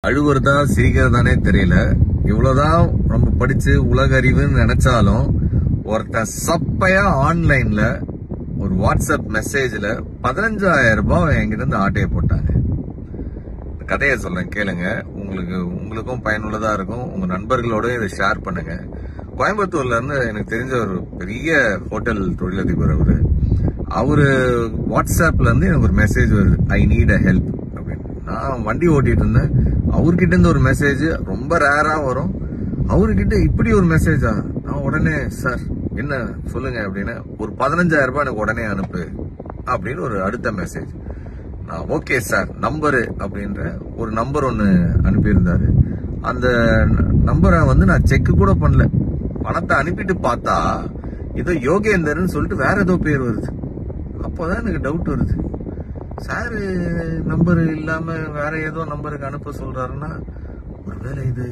அழுவுறதா சிரிக்கிறதானே தெரியல. இவ்வளவுதான் நம்ம படிச்சு உலக அறிவுன்னு நினைச்சாலும் ஒருத்தன் சப்பையா ஆன்லைன்ல ஒரு வாட்ஸ்அப் மெசேஜ்ல 15,000 ரூபாய் என்கிட்ட இருந்து ஆட்டைய போட்டாங்க. கதையை சொல்றேன் கேளுங்க. உங்களுக்கும் பயனுள்ளதா இருக்கும். உங்க நண்பர்களோட இதை ஷேர் பண்ணுங்க. கோயம்புத்தூர்ல இருந்து எனக்கு தெரிஞ்ச ஒரு பெரிய ஹோட்டல் தொழிலதிபர் அவரு வாட்ஸ்அப்ல இருந்து எனக்கு ஒரு மெசேஜ் வருது, ஐ நீட் அ ஹெல்ப் அப்படின்னு. நான் வண்டி ஓட்டிட்டு இருந்தேன். அவர்கிட்ட இருந்து ஒரு மெசேஜ் ரொம்ப ரேரா வரும். அவர்கிட்ட இப்படி ஒரு மெசேஜா? நான் உடனே சார் என்ன சொல்லுங்க அப்படின்னு, ஒரு 15,000 ரூபாய் எனக்கு உடனே அனுப்பு அப்படின்னு ஒரு அடுத்த மெசேஜ். நான் ஓகே சார் நம்பரு அப்படின்ற ஒரு நம்பர் ஒன்னு அனுப்பியிருந்தாரு. அந்த நம்பரை நான் செக் கூட பண்ணல. பணத்தை அனுப்பிட்டு பார்த்தா ஏதோ யோகேந்தர்னு சொல்லிட்டு வேற ஏதோ பேர் வருது. அப்போதான் எனக்கு டவுட் வருது, சார் நம்பர் இல்லாம வேற ஏதோ நம்பருக்கு அனுப்ப சொல்றாருன்னா ஒருவேளை இது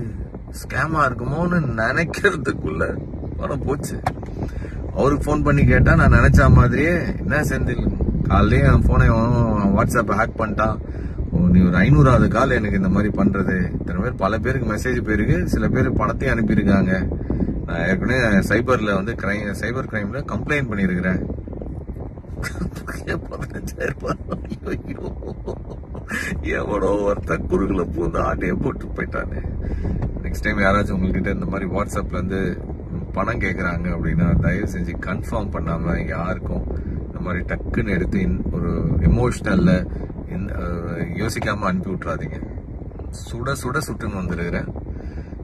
ஸ்கேமா இருக்குமோன்னு நினைக்கிறதுக்குள்ள பணம் போச்சு. அவருக்கு போன் பண்ணி கேட்டா நான் நினைச்ச மாதிரியே, என்ன செந்தில் காலையிலேயே என் போனை வாட்ஸ்அப் ஹேக் பண்ணிட்டான், நீ ஒரு 500வது கால் எனக்கு இந்த மாதிரி பண்றது. இத்தனை பேர் பல பேருக்கு மெசேஜ் போயிருக்கு, சில பேர் பணத்தையும் அனுப்பியிருக்காங்க. நான் ஏற்கனவே சைபர் கிரைம்ல கம்ப்ளைண்ட் பண்ணிருக்கிறேன். 15,000 ரூபாய் எவனோ ஒருத்தன் குறுகுல பூந்து ஆட்டையை போட்டு போயிட்டானே. நெக்ஸ்ட் டைம் யாராச்சும் உங்ககிட்ட இந்த மாதிரி வாட்ஸ்அப்ல இருந்து பணம் கேட்கறாங்க அப்படின்னா தயவு செஞ்சு கன்ஃபார்ம் பண்ணாம யாருக்கும் இந்த மாதிரி டக்குன்னு எடுத்து ஒரு எமோஷனல்ல யோசிக்காம அனுப்பி விட்டுறாதீங்க. சுட சுட சுட்டுன்னு வந்துருக்கிறேன்.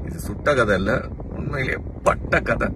இது சுட்ட கதை இல்ல, உண்மையிலேயே பட்ட கதை.